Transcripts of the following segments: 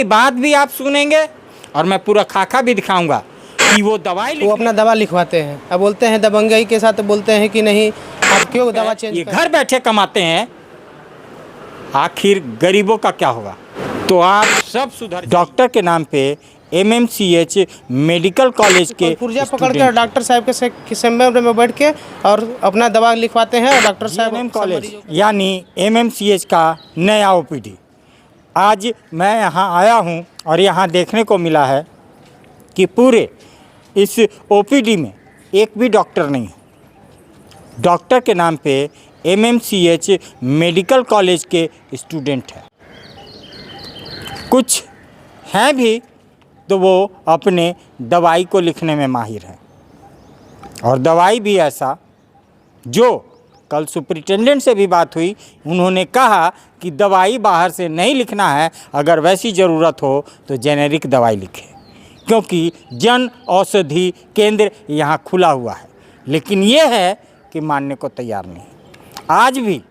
की बात भी आप सुनेंगे और मैं पूरा खाका भी दिखाऊंगा कि वो दवाई वो अपना दवा लिखवाते हैं। अब बोलते हैं दबंगई के साथ, बोलते हैं कि नहीं आप क्यों दवा चेंज ये कर घर बैठे कमाते हैं, आखिर गरीबों का क्या होगा? तो आप सब सुधर। डॉक्टर के नाम पे एमएमसीएच मेडिकल कॉलेज के पुर्जा पकड़ कर स्टूडेंट डॉक्टर साहब के चैम्बर में बैठ के और अपना दवा लिखवाते हैं और डॉक्टर साहब जीएनएम सब कॉलेज मरीजों को- यानी एमएमसीएच का नया ओपीडी। आज मैं यहाँ आया हूँ और यहाँ देखने को मिला है कि पूरे इस ओपीडी में एक भी डॉक्टर नहीं है। डॉक्टर के नाम पे एमएमसीएच मेडिकल कॉलेज के स्टूडेंट हैं। कुछ हैं भी तो वो अपने दवाई को लिखने में माहिर हैं, और दवाई भी ऐसा जो कल सुपरिटेंडेंट से भी बात हुई, उन्होंने कहा कि दवाई बाहर से नहीं लिखना है, अगर वैसी ज़रूरत हो तो जेनेरिक दवाई लिखें, क्योंकि जन औषधि केंद्र यहाँ खुला हुआ है। लेकिन ये है कि मानने को तैयार नहीं। आज भी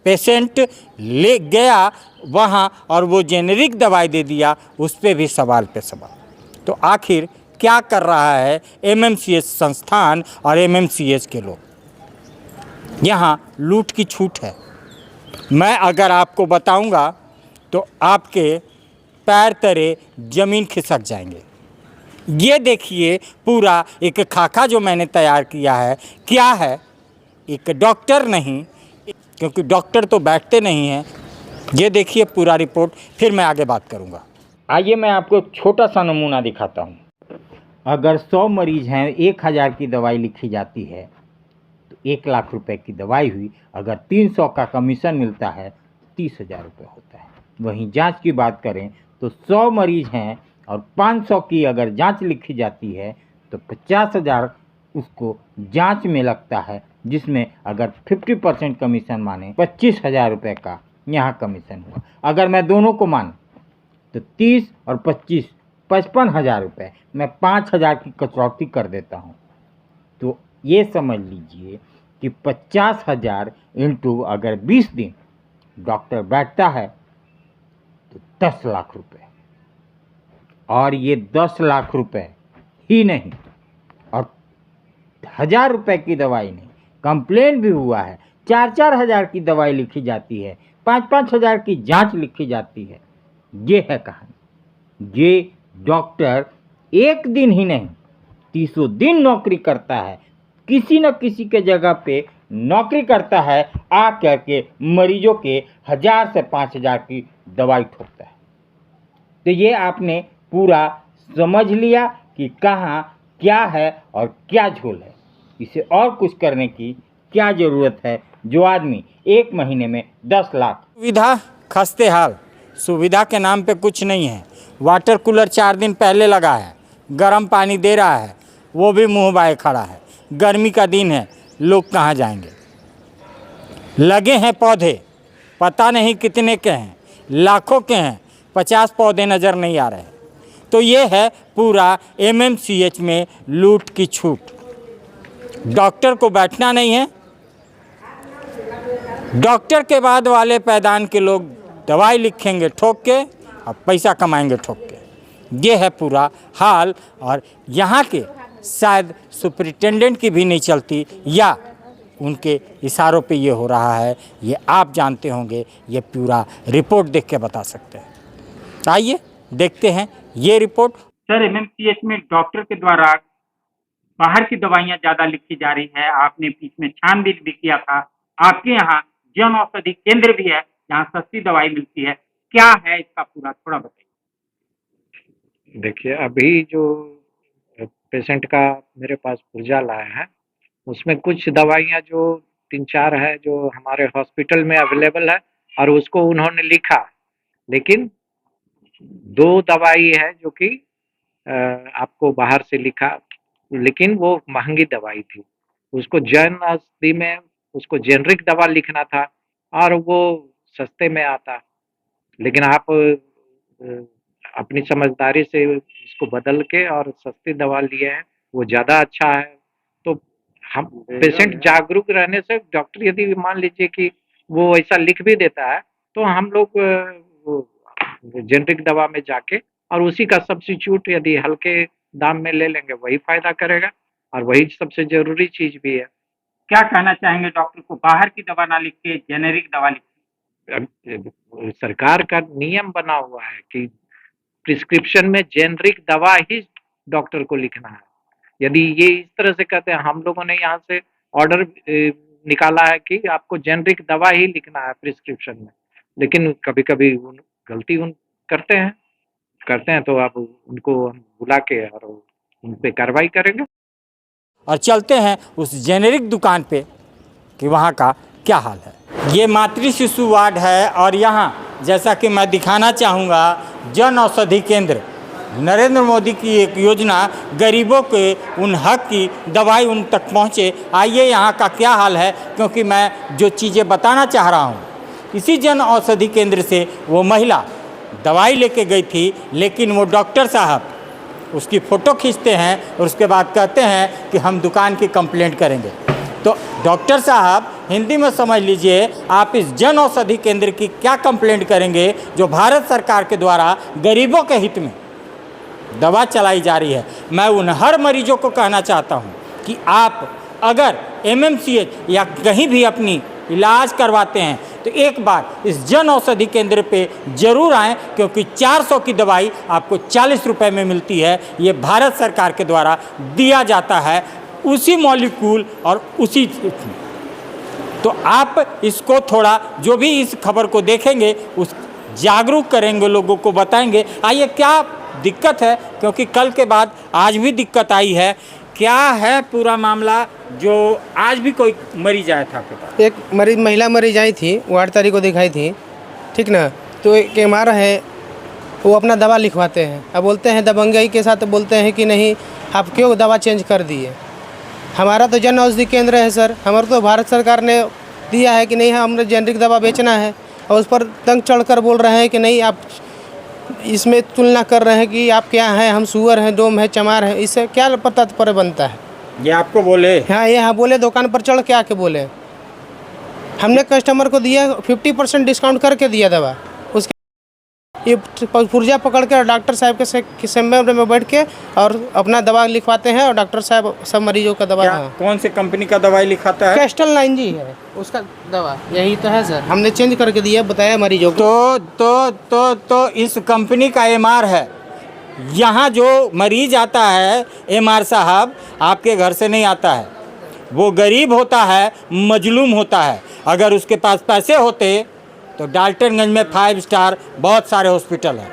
पेशेंट ले गया वहाँ और वो जेनेरिक दवाई दे दिया, उस पर भी सवाल पे सवाल। तो आखिर क्या कर रहा है एमएमसीएच संस्थान और एमएमसीएच के लोग? यहाँ लूट की छूट है। मैं अगर आपको बताऊंगा तो आपके पैर तले ज़मीन खिसक जाएंगे। ये देखिए पूरा एक खाका जो मैंने तैयार किया है, क्या है? एक डॉक्टर नहीं, क्योंकि डॉक्टर तो बैठते नहीं हैं। ये देखिए पूरा रिपोर्ट, फिर मैं आगे बात करूंगा। आइए मैं आपको एक छोटा सा नमूना दिखाता हूँ। अगर 100 मरीज हैं, 1000 की दवाई लिखी जाती है तो 1 लाख रुपए की दवाई हुई। अगर 300 का कमीशन मिलता है 30,000 रुपये होता है। वहीं जांच की बात करें तो 100 मरीज हैं और 500 की अगर जांच लिखी जाती है तो 50,000 उसको जांच में लगता है, जिसमें अगर 50% कमीशन माने 25,000 रुपये का यहाँ कमीशन हुआ। अगर मैं दोनों को मान तो 30 और 25 55,000 रुपये, मैं 5,000 की कटौती कर देता हूँ। तो ये समझ लीजिए कि 50,000 इंटू अगर 20 दिन डॉक्टर बैठता है तो 10 लाख रुपए। और ये 10 लाख रुपए ही नहीं, और 1,000 रुपए की दवाई नहीं, कंप्लेन भी हुआ है। 4-4 हज़ार की दवाई लिखी जाती है, 5-5 हज़ार की जांच लिखी जाती है। ये है कहानी। ये डॉक्टर एक दिन ही नहीं 30 दिन नौकरी करता है, किसी न किसी के जगह पे नौकरी करता है, आ करके मरीजों के 1,000 से 5,000 की दवाई ठोकता है। तो ये आपने पूरा समझ लिया कि कहाँ क्या है और क्या झोल है। इसे और कुछ करने की क्या ज़रूरत है, जो आदमी एक महीने में 10 लाख। सुविधा खस्ते हाल, सुविधा के नाम पे कुछ नहीं है। वाटर कूलर 4 दिन पहले लगा है, गर्म पानी दे रहा है, वो भी मुंह बाए खड़ा है। गर्मी का दिन है, लोग कहाँ जाएंगे? लगे हैं पौधे, पता नहीं कितने के हैं, लाखों के हैं, 50 पौधे नज़र नहीं आ रहे। तो ये है पूरा एमएमसीएच में लूट की छूट। डॉक्टर को बैठना नहीं है, डॉक्टर के बाद वाले पैदान के लोग दवाई लिखेंगे ठोक के और पैसा कमाएंगे ठोक के। ये है पूरा हाल, और यहाँ के शायद सुपरिटेंडेंट की भी नहीं चलती, या उनके इशारों पे ये हो रहा है। ये आप जानते होंगे, ये पूरा रिपोर्ट देख के बता सकते हैं। आइए देखते हैं ये रिपोर्ट। सर, एमएमसीएच में डॉक्टर के द्वारा बाहर की दवाइयां ज्यादा लिखी जा रही है। आपने बीच में छानबीन भी किया था। आपके यहाँ जन औषधि केंद्र भी है जहाँ सस्ती दवाई मिलती है। क्या है इसका पूरा, थोड़ा बताइए। देखिए, अभी जो पेशेंट का मेरे पास पुर्जा लाया है, उसमें कुछ दवाइयाँ जो 3-4 है जो हमारे हॉस्पिटल में अवेलेबल है और उसको उन्होंने लिखा, लेकिन 2 दवाई है जो कि आपको बाहर से लिखा, लेकिन वो महंगी दवाई थी। उसको जन औषधि में उसको जेनरिक दवा लिखना था और वो सस्ते में आता, लेकिन आप अपनी समझदारी से उसको बदल के और सस्ती दवा लिए हैं, वो ज़्यादा अच्छा है। तो हम पेशेंट जागरूक रहने से डॉक्टर यदि मान लीजिए कि वो ऐसा लिख भी देता है तो हम लोग जेनरिक दवा में जाके, और उसी का सब्स्टिट्यूट यदि हल्के दाम में ले लेंगे वही फायदा करेगा, और वही सबसे जरूरी चीज भी है। क्या कहना चाहेंगे डॉक्टर को, बाहर की दवा ना लिख के जेनेरिक दवा लिख? अब सरकार का नियम बना हुआ है कि प्रिस्क्रिप्शन में जेनरिक दवा ही डॉक्टर को लिखना है। यदि ये इस तरह से कहते हैं, हम लोगों ने यहाँ से ऑर्डर निकाला है कि आपको जेनरिक दवा ही लिखना है प्रिस्क्रिप्शन में, लेकिन कभी कभी गलती करते हैं, तो आप उनको हम बुला के और उन पे कार्रवाई करेंगे। और चलते हैं उस जेनेरिक दुकान पे कि वहाँ का क्या हाल है। ये मातृ शिशु वार्ड है और यहाँ जैसा कि मैं दिखाना चाहूँगा, जन औषधि केंद्र, नरेंद्र मोदी की एक योजना, गरीबों के उन हक की दवाई उन तक पहुँचे। आइए यहाँ का क्या हाल है, क्योंकि मैं जो चीज़ें बताना चाह रहा हूँ, इसी जन औषधि केंद्र से वो महिला दवाई लेके गई थी, लेकिन वो डॉक्टर साहब उसकी फ़ोटो खींचते हैं और उसके बाद कहते हैं कि हम दुकान की कंप्लेंट करेंगे। तो डॉक्टर साहब, हिंदी में समझ लीजिए, आप इस जन औषधि केंद्र की क्या कंप्लेंट करेंगे जो भारत सरकार के द्वारा गरीबों के हित में दवा चलाई जा रही है। मैं उन हर मरीजों को कहना चाहता हूं कि आप अगर MMCH या कहीं भी अपनी इलाज करवाते हैं तो एक बार इस जन औषधि केंद्र पे ज़रूर आएँ, क्योंकि 400 की दवाई आपको 40 रुपए में मिलती है। ये भारत सरकार के द्वारा दिया जाता है, उसी मॉलिक्यूल और उसी। तो आप इसको थोड़ा, जो भी इस खबर को देखेंगे उस जागरूक करेंगे, लोगों को बताएंगे। आइए क्या दिक्कत है, क्योंकि कल के बाद आज भी दिक्कत आई है। क्या है पूरा मामला जो आज भी कोई मरीज आया था आपके पास? एक महिला मरीज आई थी, वो 8 तारीख को दिखाई थी, ठीक ना। तो एक MR है, वो अपना दवा लिखवाते हैं। अब बोलते हैं दबंगई के साथ, बोलते हैं कि नहीं आप क्यों दवा चेंज कर दिए। हमारा तो जन औषधि केंद्र है सर, हमारे तो भारत सरकार ने दिया है कि नहीं हमें जेनरिक दवा बेचना है, और उस पर तंग चढ़कर बोल रहे हैं कि नहीं आप इसमें तुलना कर रहे हैं कि आप क्या हैं, हम सुअर हैं, डोम है, चमार है। इससे क्या पता पर बनता है? ये आपको बोले? हाँ, ये हाँ बोले, दुकान पर चढ़ के आके बोले। हमने कस्टमर को दिया 50% डिस्काउंट करके दिया दवा। उसके ये पुर्जा पकड़ के डॉक्टर साहब के चैम्बर में बैठ के और अपना दवा लिखवाते हैं, और डॉक्टर साहब सब मरीजों का दवा। हाँ। कौन सी कंपनी का दवाई लिखाता है? कैस्टल 9G है उसका दवा, यही तो है सर। हमने चेंज करके दिया, बताया मरीजों को। तो इस कंपनी का MR है। यहाँ जो मरीज आता है, MR साहब आपके घर से नहीं आता है। वो गरीब होता है, मजलूम होता है। अगर उसके पास पैसे होते तो डाल्टनगंज में 5 स्टार बहुत सारे हॉस्पिटल हैं,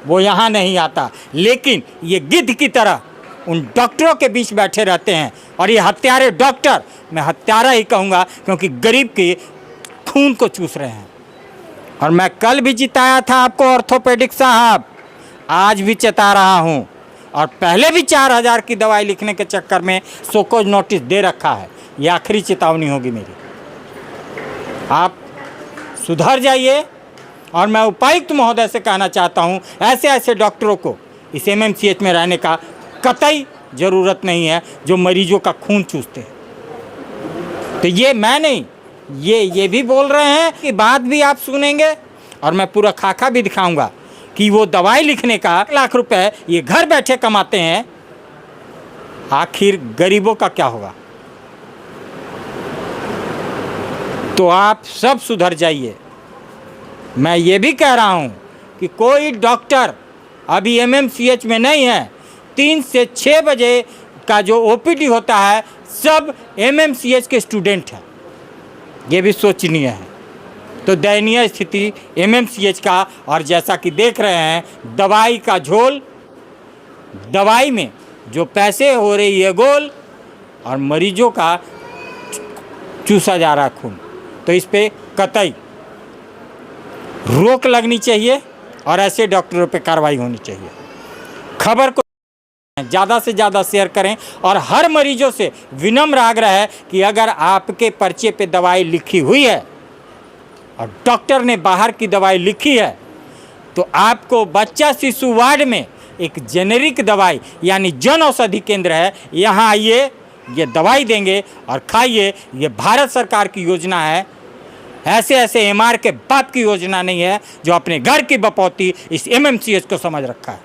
वो यहाँ नहीं आता। लेकिन ये गिद्ध की तरह उन डॉक्टरों के बीच बैठे रहते हैं, और ये हत्यारे डॉक्टर, मैं हत्यारा ही कहूँगा, क्योंकि गरीब के खून को चूस रहे हैं। और मैं कल भी जिताया था आपको ऑर्थोपेडिक साहब, आज भी चेता रहा हूँ, और पहले भी 4000 की दवाई लिखने के चक्कर में शोकॉज नोटिस दे रखा है। ये आखिरी चेतावनी होगी मेरी। आप सुधर जाइए, और मैं उपायुक्त महोदय से कहना चाहता हूँ, ऐसे डॉक्टरों को इस MMCH में रहने का कतई ज़रूरत नहीं है, जो मरीजों का खून चूसते हैं। तो ये मैं नहीं, ये भी बोल रहे हैं कि बात भी आप सुनेंगे, और मैं पूरा खाका भी दिखाऊंगा कि वो दवाई लिखने का 1 लाख रुपए ये घर बैठे कमाते हैं। आखिर गरीबों का क्या होगा? तो आप सब सुधर जाइए। मैं ये भी कह रहा हूँ कि कोई डॉक्टर अभी MMCH में नहीं है। 3 से 6 बजे का जो OPD होता है, सब MMCH के स्टूडेंट हैं। ये भी सोचनीय है। तो दयनीय स्थिति MMCH का, और जैसा कि देख रहे हैं, दवाई का झोल, दवाई में जो पैसे हो रही है गोल, और मरीजों का चूसा जा रहा खून। तो इस पे कतई रोक लगनी चाहिए, और ऐसे डॉक्टरों पे कार्रवाई होनी चाहिए। खबर को ज़्यादा से ज़्यादा शेयर करें, और हर मरीजों से विनम्र आग्रह है कि अगर आपके पर्चे पे दवाई लिखी हुई है और डॉक्टर ने बाहर की दवाई लिखी है, तो आपको बच्चा शिशु वार्ड में एक जेनेरिक दवाई यानी जन औषधि केंद्र है, यहाँ आइए, ये दवाई देंगे और खाइए। ये भारत सरकार की योजना है, ऐसे ऐसे एमआर के बाप की योजना नहीं है जो अपने घर की बपौती इस एमएमसीएच को समझ रखा है।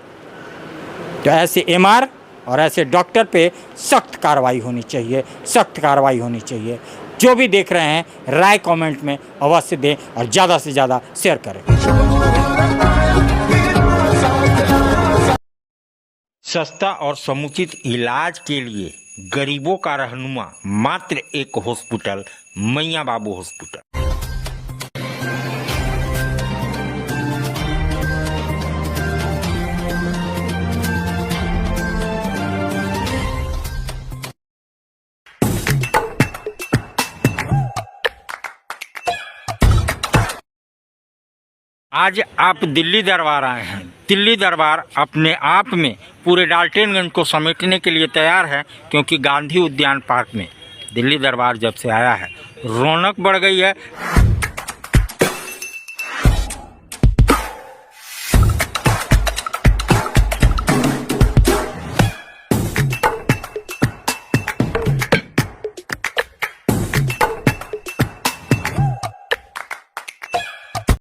तो ऐसे एमआर और ऐसे डॉक्टर पे सख्त कार्रवाई होनी चाहिए, सख्त कार्रवाई होनी चाहिए। जो भी देख रहे हैं राय कमेंट में अवश्य दें और ज़्यादा से ज़्यादा शेयर करें। सस्ता और समुचित इलाज के लिए गरीबों का रहनुमा मात्र एक हॉस्पिटल, मैया बाबू हॉस्पिटल। आज आप दिल्ली दरबार आए हैं। दिल्ली दरबार अपने आप में पूरे डाल्टनगंज को समेटने के लिए तैयार है, क्योंकि गांधी उद्यान पार्क में दिल्ली दरबार जब से आया है रौनक बढ़ गई है।